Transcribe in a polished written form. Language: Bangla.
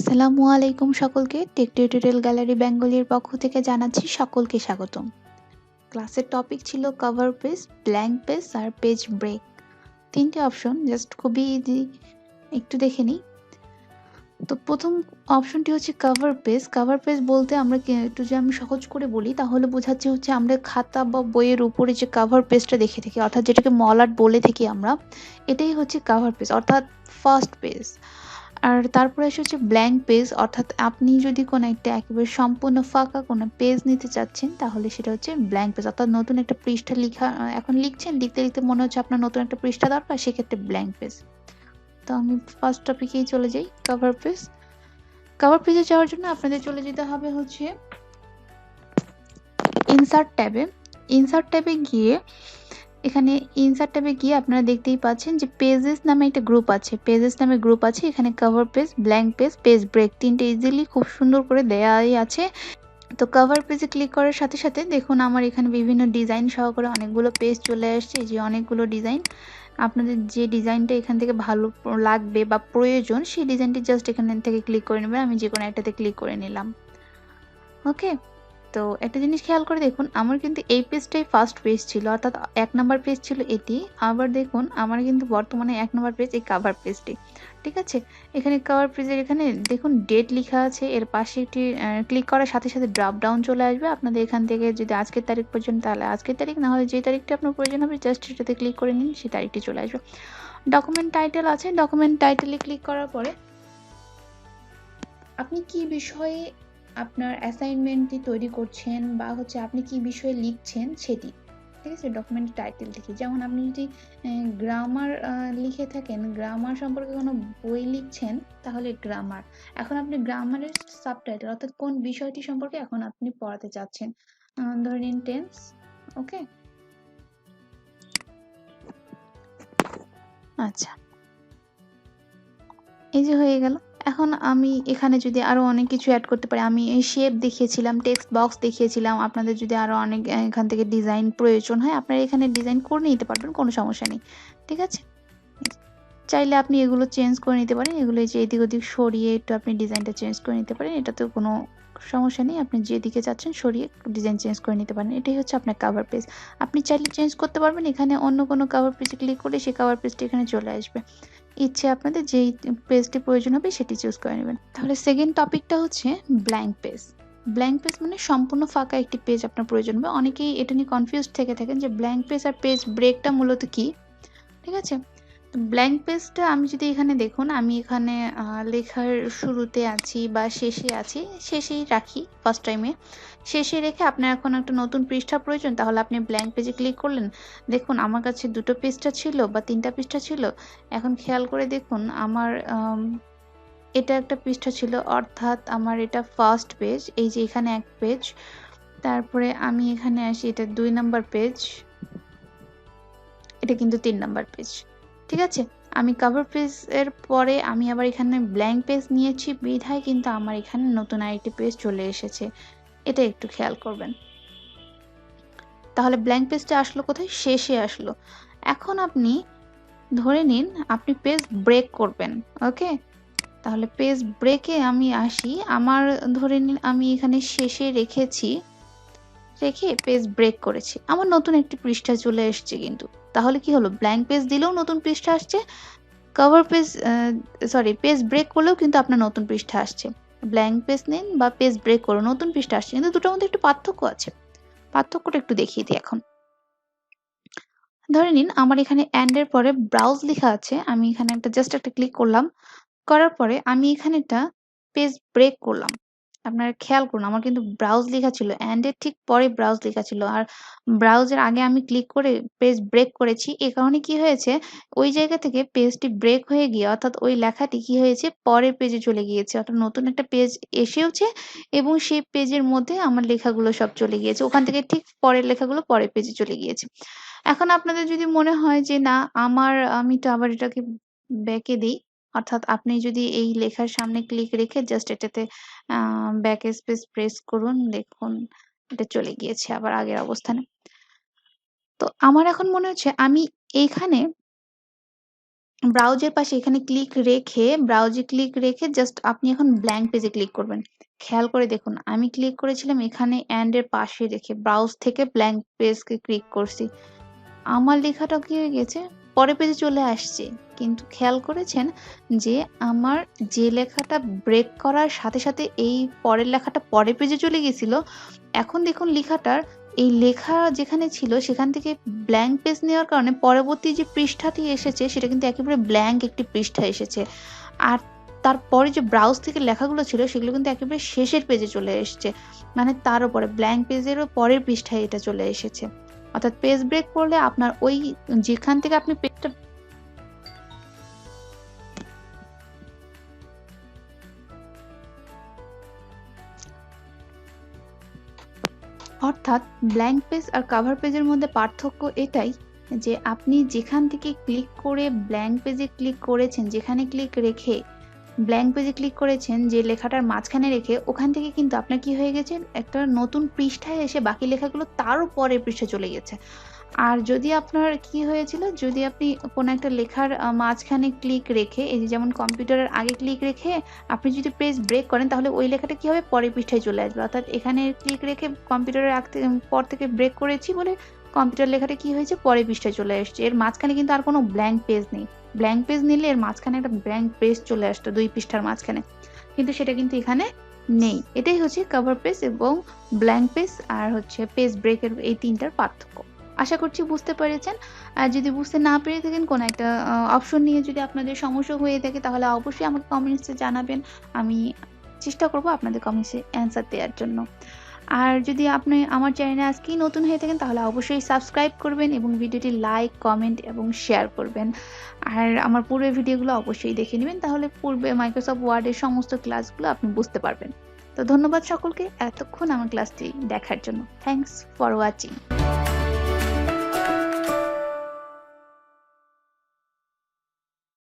আসসালামু আলাইকুম সকলকে। টেক টিউটোরিয়াল গ্যালারি বেঙ্গলির পক্ষ থেকে জানাচ্ছি সকলকে স্বাগতম। ক্লাসের টপিক ছিল কভার পেজ, ব্ল্যাঙ্ক পেজ আর পেজ ব্রেক। ৩ টে অপশন, জাস্ট খুবই ইজি, একটু দেখে নিই। তো প্রথম অপশনটি হচ্ছে কভার পেজ। কভার পেজ বলতে আমরা একটু যদি আমি সহজ করে বলি তাহলে বোঝাচ্ছে হচ্ছে আমরা খাতা বা বইয়ের উপরে যে কভার পেজটা দেখে থাকি, অর্থাৎ যেটাকে মলাট বলে থাকি আমরা, এটাই হচ্ছে কভার পেজ অর্থাৎ ফার্স্ট পেজ। আর তারপরে আসে হচ্ছে ব্ল্যাঙ্ক পেজ, অর্থাৎ আপনি যদি কোনো একটা একেবারে সম্পূর্ণ ফাঁকা কোনো পেজ নিতে চাচ্ছেন তাহলে সেটা হচ্ছে ব্ল্যাঙ্ক পেজ, অর্থাৎ নতুন একটা পৃষ্ঠা লিখা এখন লিখছেন, লিখতে লিখতে মনে হচ্ছে আপনার নতুন একটা পৃষ্ঠা দরকার, সেক্ষেত্রে ব্ল্যাঙ্ক পেজ। তো আমি ফার্স্ট টপিকেই চলে যাই, কভার পেজ। কভার পেজে যাওয়ার জন্য আপনাদের চলে যেতে হবে হচ্ছে ইনসার্ট ট্যাবে। ইনসার্ট ট্যাবে গিয়ে এখানে ইনসার্ট ট্যাবে গিয়ে আপনারা দেখতেই পাচ্ছেন যে পেজেস নামে একটা গ্রুপ আছে। পেজেস নামে গ্রুপ আছে, এখানে cover page, blank page, page break ৩ টে ইজিলি খুব সুন্দর করে দেয়াই আছে। তো কভার পেজে ক্লিক করার সাথে সাথে দেখুন আমার এখানে বিভিন্ন ডিজাইন সহকারে অনেকগুলো পেজ চলে আসছে। এই যে অনেকগুলো ডিজাইন। আপনাদের যে ডিজাইনটা এখান থেকে ভালো লাগবে বা প্রয়োজন সেই ডিজাইনটি জাস্ট এখান থেকে ক্লিক করে নেবেন। আমি যেকোনো একটাতে ক্লিক করে নিলাম। ওকে? তো একটা জিনিস খেয়াল করে দেখুন, আমার কিন্তু এই পেজটাই ফার্স্ট পেজ ছিল, অর্থাৎ ১ নাম্বার পেজ ছিল এটি। আবার দেখুন আমার কিন্তু বর্তমানে ১ নাম্বার পেজ এই কভার পেজটি। ঠিক আছে? এখানে কভার পেজের এখানে দেখুন ডেট লিখা আছে। এর পাশে একটি ক্লিক করার সাথে সাথে ড্রপ ডাউন চলে আসবে। আপনাদের এখান থেকে যদি আজকের তারিখ প্রয়োজন তাহলে আজকের তারিখ, না হলে যে তারিখটি আপনার প্রয়োজন হবে জাস্ট সেটাতে ক্লিক করে নিন, সেই তারিখটি চলে আসবে। ডকুমেন্ট টাইটেল আছে, ডকুমেন্ট টাইটেলে ক্লিক করার পরে আপনি কি বিষয়ে আপনার অ্যাসাইনমেন্টটি তৈরি করছেন বা হচ্ছে আপনি কি বিষয়ে লিখছেন সেটি। ঠিক আছে? ডকুমেন্ট টাইটেল লিখি। যেমন আপনি যদি গ্রামার লিখে থাকেন, গ্রামার সম্পর্কে কোনো বই লিখছেন তাহলে গ্রামার। এখন আপনি গ্রামারের সাবটাইটেল অর্থাৎ কোন বিষয়টি সম্পর্কে এখন আপনি পড়াতে চাচ্ছেন। ধরে নিন টেন্স। ওকে? আচ্ছা। এই যে হয়ে গেল। এখন আমি এখানে যদি আরো অনেক কিছু এড করতে পারি, আমি এই শেপ দেখিয়েছিলাম, টেক্সট বক্স দেখিয়েছিলাম। আপনাদের যদি আরো অনেক এখান থেকে ডিজাইন প্রয়োজন হয়, আপনারা এখানে ডিজাইন করে নিতে পারবেন, কোনো সমস্যা নেই। ঠিক আছে? এই যে, চাইলে আপনি এগুলো চেঞ্জ করে নিতে পারেন। এগুলো এই যে এদিক ওদিক সরিয়ে একটু আপনি ডিজাইনটা চেঞ্জ করে নিতে পারেন। এটাতেও কোনো সমস্যা নেই। আপনি যেদিকে চাচ্ছেন সরিয়ে ডিজাইন চেঞ্জ করে নিতে পারেন। এটাই হচ্ছে আপনার কভার পেজ। আপনি চাইলে চেঞ্জ করতে পারবেন। এখানে অন্য কোনো কভার পেজে ক্লিক করলে সেই কভার পেজটা এখানে চলে আসবে। ইচ্ছে আপনাদের যেই পেজটি প্রয়োজন হবে সেটি চুজ করে নেবেন। তাহলে সেকেন্ড টপিকটা হচ্ছে ব্ল্যাঙ্ক পেজ। ব্ল্যাঙ্ক পেজ মানে সম্পূর্ণ ফাঁকা একটি পেজ আপনার প্রয়োজন হবে। অনেকেই এটা নিয়ে কনফিউজড থেকে থাকেন যে ব্ল্যাঙ্ক পেজ আর পেজ ব্রেকটা মূলত কি? ঠিক আছে? তো ব্ল্যাঙ্ক পেজটা আমি যদি এখানে দেখুন, আমি এখানে লেখার শুরুতে আছি বা শেষে আছি, শেষেই রাখি ফার্স্ট টাইমে। শেষে রেখে আপনার এখন একটা নতুন পৃষ্ঠা প্রয়োজন, তাহলে আপনি ব্ল্যাঙ্ক পেজে ক্লিক করলেন। দেখুন আমার কাছে ২ টো পৃষ্ঠা ছিল বা ৩ টা পৃষ্ঠা ছিল। এখন খেয়াল করে দেখুন আমার এটা একটা পৃষ্ঠা ছিল, অর্থাৎ আমার এটা ফার্স্ট পেজ। এই যে এখানে ১ পেজ। তারপরে আমি এখানে আসি, এটা ২ নাম্বার পেজ। এটা কিন্তু ৩ নাম্বার পেজ। ঠিক আছে? আমি কভার পেজ এর পরে আমি আবার এখানে ব্ল্যাঙ্ক পেজ নিয়েছি বিধায় কিন্তু আমার এখানে নতুন আরেকটি পেজ চলে এসেছে। এটা একটু খেয়াল করবেন। তাহলে ব্ল্যাঙ্ক পেজটা আসলো কোথায়? শেষে আসলো। এখন আপনি ধরে নিন আপনি পেজ ব্রেক করবেন। ওকে? তাহলে পেজ ব্রেকে আমি আসি। আমার ধরে নিন আমি এখানে শেষে রেখেছি। রেখে পেজ ব্রেক করেছি। আমার নতুন একটি পৃষ্ঠা চলে এসছে কিন্তু। তাহলে কি হলো? ব্ল্যাঙ্ক পেজ দিলেও নতুন পৃষ্ঠা আসছে। কভার পেজ পেজ ব্রেক করলেও কিন্তু আপনার নতুন পৃষ্ঠা আসছে। ব্ল্যাঙ্ক পেজ নিন বা পেজ ব্রেক করুন, নতুন পৃষ্ঠা আসছে। কিন্তু দুটোর মধ্যে একটু পার্থক্য আছে। পার্থক্যটা একটু দেখিয়ে দিই এখন। ধরে নিন আমার এখানে এন্ড এর পরে ব্রাউজ লেখা আছে। আমি এখানে জাস্ট একটা ক্লিক করলাম। করার পরে আমি এখানেটা পেজ ব্রেক করলাম। আপনারা খেয়াল করুন আমার কিন্তু ব্রাউজ লেখা ছিল। এন্ড এর ঠিক পরে ব্রাউজ লেখা ছিল। আর ব্রাউজ এর আগে আমি ক্লিক করে পেজ ব্রেক করেছি। এ কারণে কি হয়েছে? ওই জায়গা থেকে পেজটি ব্রেক হয়ে গিয়ে, অর্থাৎ ওই লেখাটি কি হয়েছে? পরের পেজে চলে গিয়েছে। অর্থাৎ নতুন একটা পেজ এসেওছে এবং সেই পেজের মধ্যে আমার লেখাগুলো সব চলে গিয়েছে। ওখান থেকে ঠিক পরের লেখাগুলো পরের পেজে চলে গিয়েছে। এখন আপনাদের যদি মনে হয় যে না আমি তো আবার এটাকে ব্যাক এ দেই। অর্থাৎ আপনি যদি এই লেখার সামনে ক্লিক রেখে জাস্ট এটাতে আ ব্যাক স্পেস প্রেস করুন। দেখুন এটা চলে গিয়েছে আবার আগের অবস্থানে। তো আমার এখন মনে হচ্ছে আমি এইখানে ব্রাউজের পাশে এখানে ব্রাউজে ক্লিক রেখে জাস্ট আপনি এখন ব্ল্যাংক পেজে ক্লিক করবেন। খেয়াল করে দেখুন, আমি ক্লিক করেছিলাম এখানে এন্ড এর পাশে রেখে ব্রাউজ থেকে ব্ল্যাংক পেজকে ক্লিক করছি। আমার লেখাটা কি হয়ে গেছে? পরের পেজে চলে আসছে। কিন্তু খেয়াল করেছেন যে আমার যে লেখাটা ব্রেক করার সাথে, সাথে এই পরের লেখাটা পরের পেজে চলে গেছিল। এখন দেখুন লেখাটার এই লেখা যেখানে ছিল সেখান থেকে ব্ল্যাংক পেজ নেওয়ার কারণে পরবর্তী যে পৃষ্ঠাটি এসেছে সেটা কিন্তু একেবারে ব্ল্যাংক একটি পৃষ্ঠা এসেছে। আর তারপরে যে ব্রাউজ থেকে লেখাগুলো ছিল সেগুলো কিন্তু একেবারে শেষের পেজে চলে এসছে। মানে তার উপরে ব্ল্যাংক পেজেরও পরের পৃষ্ঠায় এটা চলে এসেছে। অর্থাৎ পেজ ব্রেক করলে আপনার ওই যেখান থেকে আপনি পেজটা অর্থাৎ ব্ল্যাংক পেজ আর কভার পেজের মধ্যে পার্থক্য এটাই যে আপনি যেখান থেকে ক্লিক করে ব্ল্যাংক পেজে ক্লিক করেছেন, যেখানে ক্লিক রেখে ব্ল্যাংক পেজে ক্লিক করেছেন যে লেখাটার মাঝখানে রেখে ওখান থেকে কিন্তু আপনার কি হয়ে গেছে একটা নতুন পৃষ্ঠায় এসে বাকি লেখাগুলো তারও পরের পৃষ্ঠায় চলে গেছে। আর যদি আপনার কি হয়েছিল, যদি আপনি কোনো একটা লেখার মাঝখানে ক্লিক রেখে এই যে যেমন কম্পিউটারের আগে ক্লিক রেখে আপনি যদি পেজ ব্রেক করেন তাহলে ওই লেখাটা কি হবে পরের পৃষ্ঠায় চলে আসবে। অর্থাৎ এখানে ক্লিক রেখে কম্পিউটারের পর থেকে ব্রেক করেছি বলে কম্পিউটার লেখাটা কি হয়েছে পরের পৃষ্ঠায় চলে আসছে। এর মাঝখানে কিন্তু আর কোনো ব্ল্যাংক পেজ নেই। ব্ল্যাংক পেজ নিলে এর মাঝখানে একটা ব্ল্যাংক পেজ চলে আসতো ২ পৃষ্ঠার মাঝখানে। কিন্তু সেটা কিন্তু এখানে নেই। এটাই হচ্ছে কভার পেজ এবং ব্ল্যাংক পেজ আর হচ্ছে পেজ ব্রেকের এই ৩ টার পার্থক্য। আশা করছি বুঝতে পেরেছেন। আর যদি বুঝতে না পেরে থাকেন কোনো একটা অপশন নিয়ে যদি আপনাদের সমস্যা হয়ে থাকে তাহলে অবশ্যই আমাকে কমেন্টসে জানাবেন। আমি চেষ্টা করব আপনাদের কমেন্টসে অ্যান্সার দেওয়ার জন্য। আর যদি আপনি আমার চ্যানেলে আজকেই নতুন হয়ে থাকেন তাহলে অবশ্যই সাবস্ক্রাইব করবেন এবং ভিডিওটি লাইক, কমেন্ট এবং শেয়ার করবেন। আর আমার পূর্বের ভিডিওগুলো অবশ্যই দেখে নিবেন তাহলে পূর্বে মাইক্রোসফট ওয়ার্ডের সমস্ত ক্লাসগুলো আপনি বুঝতে পারবেন। তো ধন্যবাদ সকলকে এতক্ষণ আমার ক্লাসটি দেখার জন্য। Thanks for watching.